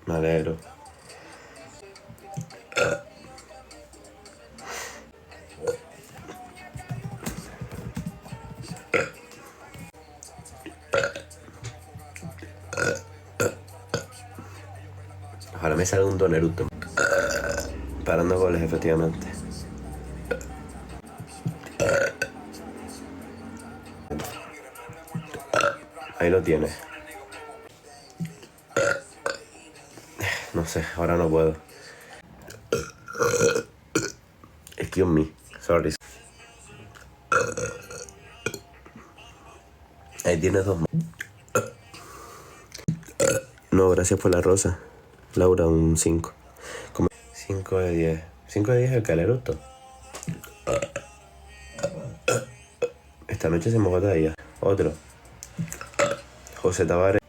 Me alegro. Ojalá me salga un Don Naruto. Parando goles, efectivamente. Ahí lo tienes. No sé, ahora no puedo. Excuse me, sorry. Ahí tienes dos más. No, gracias por la rosa. Laura, un 5. 5 de 10. 5 de 10 el caleruto. Esta noche se me botella. Otro. José Tavares.